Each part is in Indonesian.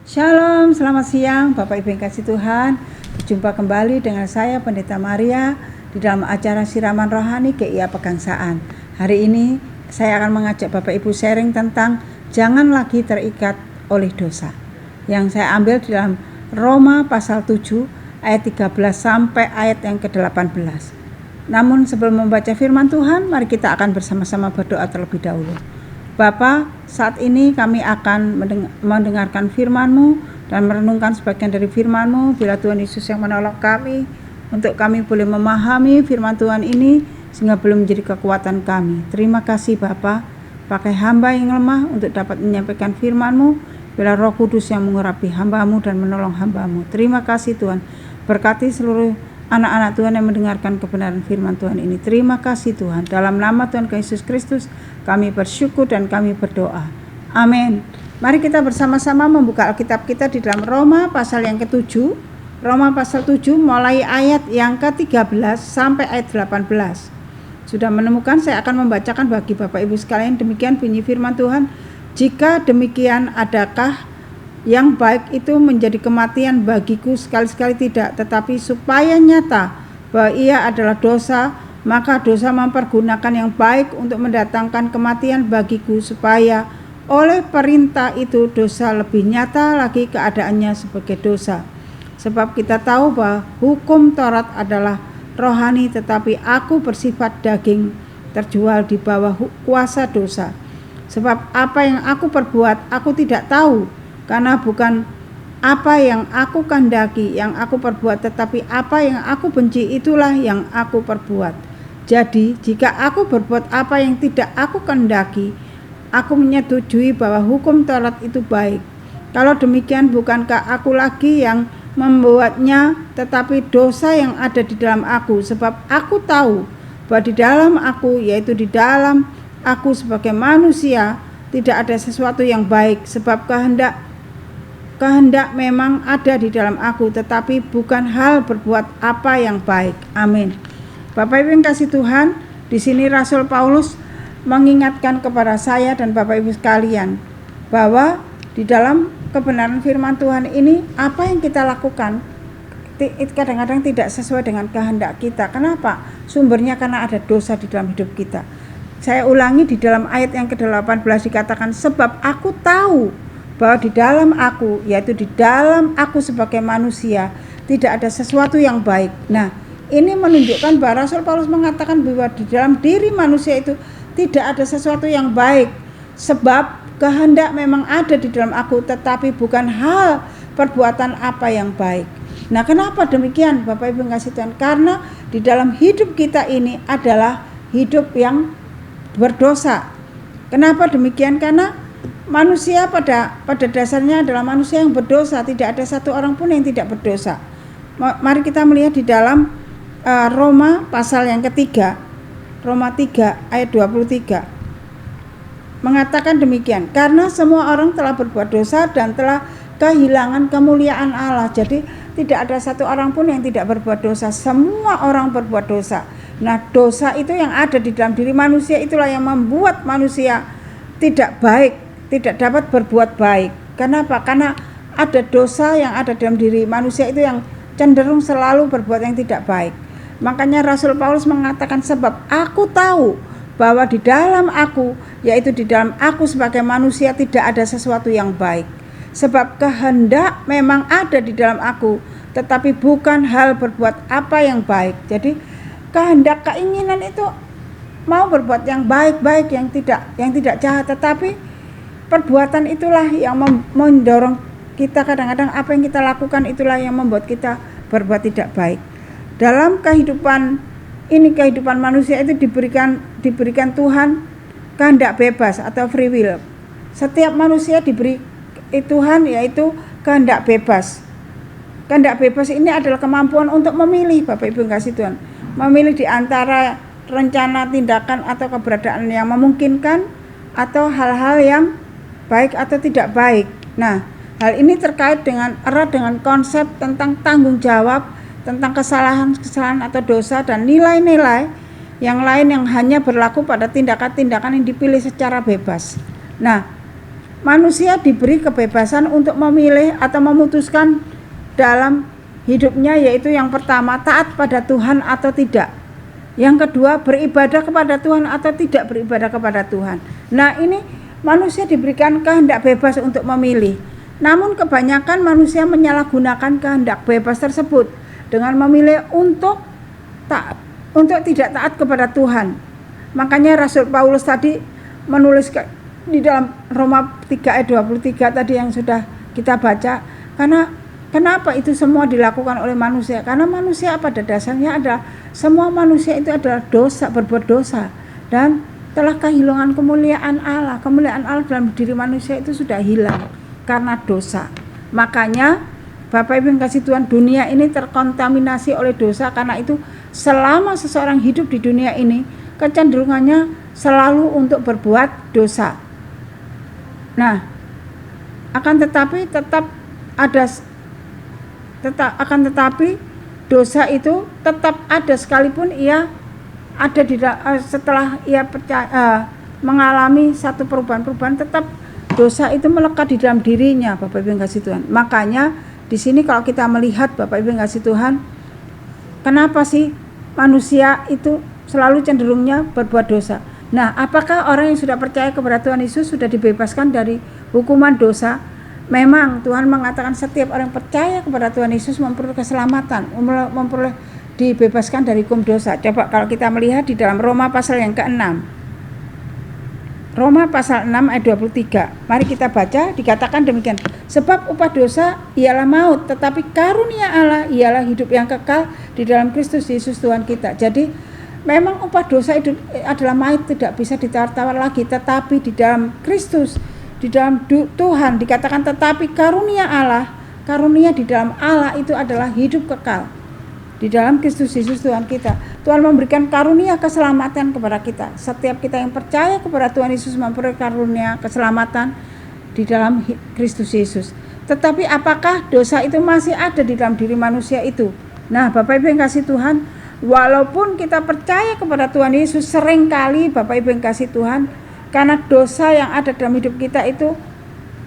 Shalom, selamat siang Bapak Ibu yang kasih Tuhan. Berjumpa kembali dengan saya Pendeta Maria di dalam acara Siraman Rohani GIA Pegangsaan. Hari ini saya akan mengajak Bapak Ibu sharing tentang jangan lagi terikat oleh dosa, yang saya ambil di dalam Roma pasal 7 ayat 13 sampai ayat yang ke-18. Namun sebelum membaca firman Tuhan, mari kita akan bersama-sama berdoa terlebih dahulu. Bapa, saat ini kami akan mendengarkan firman-Mu dan merenungkan sebagian dari firman-Mu. Bila Tuhan Yesus yang menolong kami, untuk kami boleh memahami firman Tuhan ini, sehingga belum menjadi kekuatan kami. Terima kasih Bapa, pakai hamba yang lemah untuk dapat menyampaikan firman-Mu. Bila Roh Kudus yang mengurapi hamba-Mu dan menolong hamba-Mu. Terima kasih Tuhan, berkati seluruh anak-anak Tuhan yang mendengarkan kebenaran firman Tuhan ini. Terima kasih Tuhan. Dalam nama Tuhan Yesus Kristus kami bersyukur dan kami berdoa. Amin. Mari kita bersama-sama membuka Alkitab kita di dalam Roma pasal yang ke-7. Roma pasal 7 mulai ayat yang ke-13 sampai ayat 18. Sudah menemukan? Saya akan membacakan bagi Bapak Ibu sekalian. Demikian bunyi firman Tuhan. Jika demikian, adakah yang baik itu menjadi kematian bagiku? Sekali-sekali tidak, tetapi supaya nyata bahwa ia adalah dosa, maka dosa mempergunakan yang baik untuk mendatangkan kematian bagiku, supaya oleh perintah itu dosa lebih nyata lagi keadaannya sebagai dosa. Sebab kita tahu bahwa hukum Taurat adalah rohani, tetapi aku bersifat daging, terjual di bawah kuasa dosa. Sebab apa yang aku perbuat aku tidak tahu, karena bukan apa yang aku kehendaki yang aku perbuat, tetapi apa yang aku benci itulah yang aku perbuat. Jadi jika aku berbuat apa yang tidak aku kehendaki, aku menyetujui bahwa hukum Taurat itu baik. Kalau demikian, bukankah aku lagi yang membuatnya, tetapi dosa yang ada di dalam aku. Sebab aku tahu bahwa di dalam aku, yaitu di dalam aku sebagai manusia, tidak ada sesuatu yang baik. Sebab kehendak memang ada di dalam aku, tetapi bukan hal berbuat apa yang baik. Amin. Bapak Ibu yang kasih Tuhan, di sini Rasul Paulus mengingatkan kepada saya dan Bapak Ibu sekalian bahwa di dalam kebenaran firman Tuhan ini, apa yang kita lakukan kadang-kadang tidak sesuai dengan kehendak kita. Kenapa? Sumbernya karena ada dosa di dalam hidup kita. Saya ulangi, di dalam ayat yang ke-18 dikatakan, sebab aku tahu bahwa di dalam aku, yaitu di dalam aku sebagai manusia, tidak ada sesuatu yang baik. Nah, ini menunjukkan bahwa Rasul Paulus mengatakan bahwa di dalam diri manusia itu tidak ada sesuatu yang baik. Sebab kehendak memang ada di dalam aku, tetapi bukan hal perbuatan apa yang baik. Nah, kenapa demikian Bapak Ibu kasih Tuhan? Karena di dalam hidup kita ini adalah hidup yang berdosa. Kenapa demikian? Karena manusia pada dasarnya adalah manusia yang berdosa. Tidak ada satu orang pun yang tidak berdosa. Mari kita melihat di dalam Roma pasal yang ketiga, Roma 3 ayat 23 mengatakan demikian, karena semua orang telah berbuat dosa dan telah kehilangan kemuliaan Allah. Jadi tidak ada satu orang pun yang tidak berbuat dosa. Semua orang berbuat dosa. Nah, dosa itu yang ada di dalam diri manusia, itulah yang membuat manusia tidak baik, tidak dapat berbuat baik. Kenapa? Karena ada dosa yang ada dalam diri manusia itu yang cenderung selalu berbuat yang tidak baik. Makanya Rasul Paulus mengatakan, sebab aku tahu bahwa di dalam aku, yaitu di dalam aku sebagai manusia, tidak ada sesuatu yang baik. Sebab kehendak memang ada di dalam aku, tetapi bukan hal berbuat apa yang baik. Jadi kehendak, keinginan itu mau berbuat yang baik-baik, yang tidak jahat, tetapi perbuatan itulah yang mendorong kita. Kadang-kadang apa yang kita lakukan itulah yang membuat kita berbuat tidak baik. Dalam kehidupan ini, kehidupan manusia itu diberikan Tuhan kehendak bebas atau free will. Setiap manusia diberi Tuhan yaitu kehendak bebas. Kehendak bebas ini adalah kemampuan untuk memilih, Bapak Ibu kasih Tuhan. Memilih di antara rencana, tindakan atau keberadaan yang memungkinkan atau hal-hal yang baik atau tidak baik. Nah, hal ini terkait erat dengan konsep tentang tanggung jawab, tentang kesalahan atau dosa dan nilai-nilai yang lain yang hanya berlaku pada tindakan-tindakan yang dipilih secara bebas. Nah, manusia diberi kebebasan untuk memilih atau memutuskan dalam hidupnya, yaitu yang pertama, taat pada Tuhan atau tidak. Yang kedua, beribadah kepada Tuhan atau tidak beribadah kepada Tuhan. Nah, ini manusia diberikan kehendak bebas untuk memilih. Namun kebanyakan manusia menyalahgunakan kehendak bebas tersebut dengan memilih untuk tidak taat kepada Tuhan. Makanya Rasul Paulus tadi menulis di dalam Roma 3 ayat 23 tadi yang sudah kita baca, karena kenapa itu semua dilakukan oleh manusia? Karena manusia pada dasarnya semua manusia itu adalah dosa, berbuat dosa, dan telah kehilangan kemuliaan Allah. Kemuliaan Allah dalam diri manusia itu sudah hilang karena dosa. Makanya Bapak Ibu yang kasih Tuhan, dunia ini terkontaminasi oleh dosa. Karena itu selama seseorang hidup di dunia ini, kecenderungannya selalu untuk berbuat dosa. Nah, akan tetapi dosa itu tetap ada sekalipun ia ada setelah ia mengalami satu perubahan, tetap dosa itu melekat di dalam dirinya, Bapak Ibu yang kasih Tuhan. Makanya di sini kalau kita melihat, Bapak Ibu yang kasih Tuhan, kenapa sih manusia itu selalu cenderungnya berbuat dosa? Nah, apakah orang yang sudah percaya kepada Tuhan Yesus sudah dibebaskan dari hukuman dosa? Memang Tuhan mengatakan setiap orang percaya kepada Tuhan Yesus memperoleh keselamatan, memperoleh dibebaskan dari hukum dosa. Coba kalau kita melihat di dalam Roma pasal yang ke-6. Roma pasal 6 ayat 23. Mari kita baca, dikatakan demikian. Sebab upah dosa ialah maut, tetapi karunia Allah ialah hidup yang kekal di dalam Kristus Yesus Tuhan kita. Jadi memang upah dosa itu adalah maut, tidak bisa ditawar-tawar lagi, tetapi di dalam Kristus, di dalam Tuhan dikatakan tetapi karunia Allah, karunia di dalam Allah itu adalah hidup kekal di dalam Kristus Yesus Tuhan kita. Tuhan memberikan karunia keselamatan kepada kita. Setiap kita yang percaya kepada Tuhan Yesus memperoleh karunia keselamatan di dalam Kristus Yesus. Tetapi apakah dosa itu masih ada di dalam diri manusia itu? Nah, Bapak Ibu yang kasih Tuhan, walaupun kita percaya kepada Tuhan Yesus, seringkali Bapak Ibu yang kasih Tuhan, karena dosa yang ada dalam hidup kita itu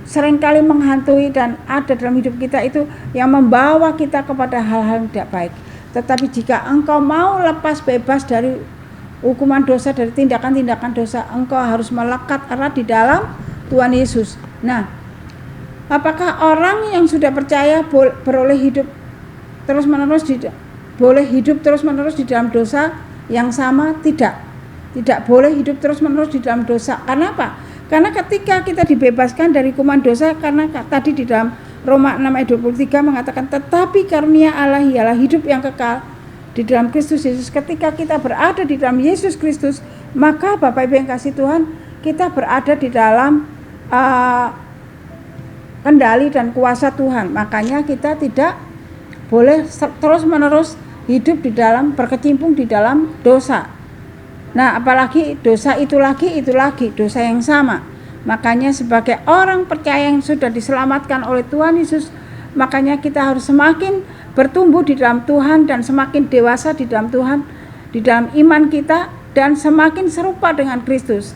seringkali menghantui dan ada dalam hidup kita itu yang membawa kita kepada hal-hal yang tidak baik. Tetapi jika engkau mau lepas bebas dari hukuman dosa, dari tindakan-tindakan dosa, engkau harus melekat erat di dalam Tuhan Yesus. Nah, apakah orang yang sudah percaya boleh hidup terus-menerus di dalam dosa yang sama? Tidak boleh hidup terus-menerus di dalam dosa. Karena apa? Karena ketika kita dibebaskan dari hukuman dosa, karena tadi di dalam Roma 6 ayat 23 mengatakan tetapi karunia Allah ialah hidup yang kekal di dalam Kristus Yesus. Ketika kita berada di dalam Yesus Kristus, maka Bapak Ibu yang kasih Tuhan, kita berada di dalam kendali dan kuasa Tuhan. Makanya kita tidak boleh terus-menerus hidup berkecimpung di dalam dosa. Nah, apalagi dosa itu lagi dosa yang sama. Makanya sebagai orang percaya yang sudah diselamatkan oleh Tuhan Yesus, makanya kita harus semakin bertumbuh di dalam Tuhan dan semakin dewasa di dalam Tuhan, di dalam iman kita, dan semakin serupa dengan Kristus.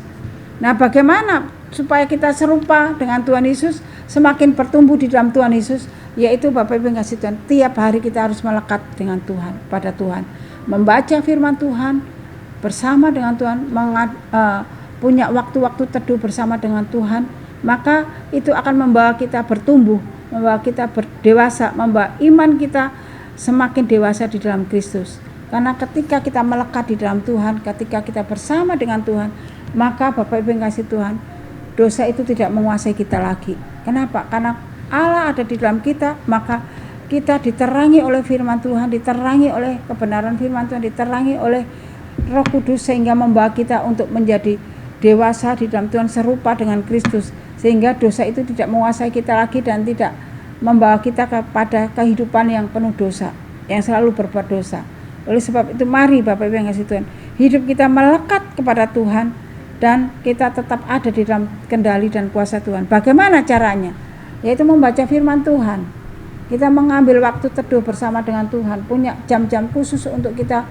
Nah, bagaimana supaya kita serupa dengan Tuhan Yesus, semakin bertumbuh di dalam Tuhan Yesus? Yaitu Bapak Ibu yang kasih Tuhan, tiap hari kita harus melekat dengan Tuhan, pada Tuhan, membaca firman Tuhan bersama dengan Tuhan, punya waktu-waktu teduh bersama dengan Tuhan, maka itu akan membawa kita bertumbuh, membawa kita berdewasa, membawa iman kita semakin dewasa di dalam Kristus. Karena ketika kita melekat di dalam Tuhan, ketika kita bersama dengan Tuhan, maka Bapak Ibu yang kasih Tuhan, dosa itu tidak menguasai kita lagi. Kenapa? Karena Allah ada di dalam kita, maka kita diterangi oleh firman Tuhan, diterangi oleh kebenaran firman Tuhan, diterangi oleh Roh Kudus, sehingga membawa kita untuk menjadi dewasa di dalam Tuhan, serupa dengan Kristus, sehingga dosa itu tidak menguasai kita lagi dan tidak membawa kita kepada kehidupan yang penuh dosa, yang selalu berbuat dosa. Oleh sebab itu mari Bapak Ibu yang kasih Tuhan, hidup kita melekat kepada Tuhan dan kita tetap ada di dalam kendali dan kuasa Tuhan. Bagaimana caranya? Yaitu membaca firman Tuhan. Kita mengambil waktu teduh bersama dengan Tuhan, punya jam-jam khusus untuk kita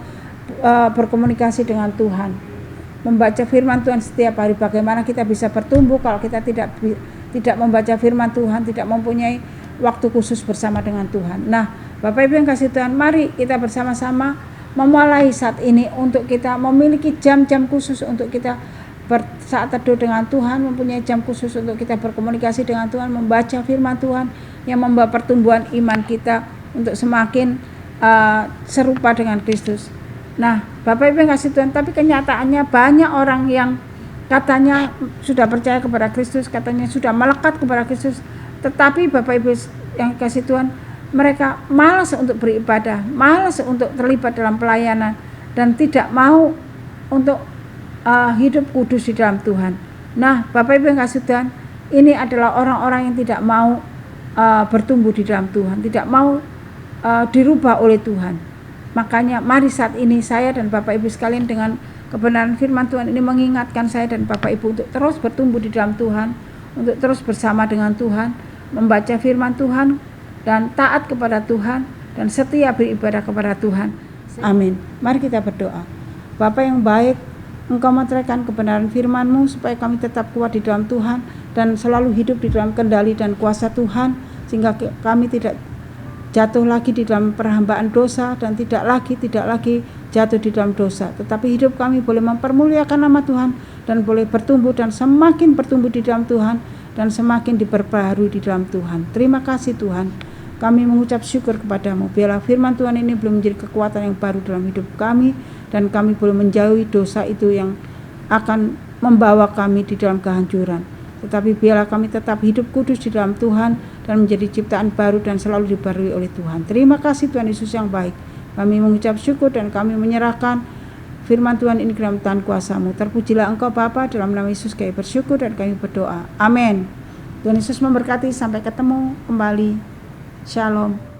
berkomunikasi dengan Tuhan. Membaca firman Tuhan setiap hari. Bagaimana kita bisa bertumbuh kalau kita tidak membaca firman Tuhan, tidak mempunyai waktu khusus bersama dengan Tuhan. Nah, Bapak Ibu yang kasih Tuhan, mari kita bersama-sama memulai saat ini untuk kita memiliki jam-jam khusus untuk kita saat teduh dengan Tuhan, mempunyai jam khusus untuk kita berkomunikasi dengan Tuhan, membaca firman Tuhan yang membawa pertumbuhan iman kita untuk semakin serupa dengan Kristus. Nah, Bapak Ibu yang kasih Tuhan, tapi kenyataannya banyak orang yang katanya sudah percaya kepada Kristus, katanya sudah melekat kepada Kristus, tetapi Bapak Ibu yang kasih Tuhan, mereka malas untuk beribadah, malas untuk terlibat dalam pelayanan, dan tidak mau untuk hidup kudus di dalam Tuhan. Nah, Bapak Ibu yang kasih Tuhan, ini adalah orang-orang yang tidak mau bertumbuh di dalam Tuhan, tidak mau dirubah oleh Tuhan. Makanya mari saat ini saya dan Bapak Ibu sekalian dengan kebenaran firman Tuhan ini mengingatkan saya dan Bapak Ibu untuk terus bertumbuh di dalam Tuhan, untuk terus bersama dengan Tuhan, membaca firman Tuhan dan taat kepada Tuhan dan setia beribadah kepada Tuhan. Amin. Mari kita berdoa. Bapa yang baik, Engkau meteraikan kebenaran firman-Mu supaya kami tetap kuat di dalam Tuhan dan selalu hidup di dalam kendali dan kuasa Tuhan, sehingga kami tidak jatuh lagi di dalam perhambaan dosa dan tidak lagi jatuh di dalam dosa, tetapi hidup kami boleh mempermuliakan nama Tuhan dan boleh bertumbuh dan semakin bertumbuh di dalam Tuhan dan semakin diperbaharui di dalam Tuhan. Terima kasih Tuhan, kami mengucap syukur kepadamu. Biarlah firman Tuhan ini belum menjadi kekuatan yang baru dalam hidup kami dan kami boleh menjauhi dosa itu yang akan membawa kami di dalam kehancuran. Tetapi biarlah kami tetap hidup kudus di dalam Tuhan dan menjadi ciptaan baru dan selalu dibaharui oleh Tuhan. Terima kasih Tuhan Yesus yang baik. Kami mengucap syukur dan kami menyerahkan firman Tuhan ini ke dalam tangan kuasa-Mu. Terpujilah Engkau Bapa, dalam nama Yesus kami bersyukur dan kami berdoa. Amin. Tuhan Yesus memberkati, sampai ketemu kembali. Shalom.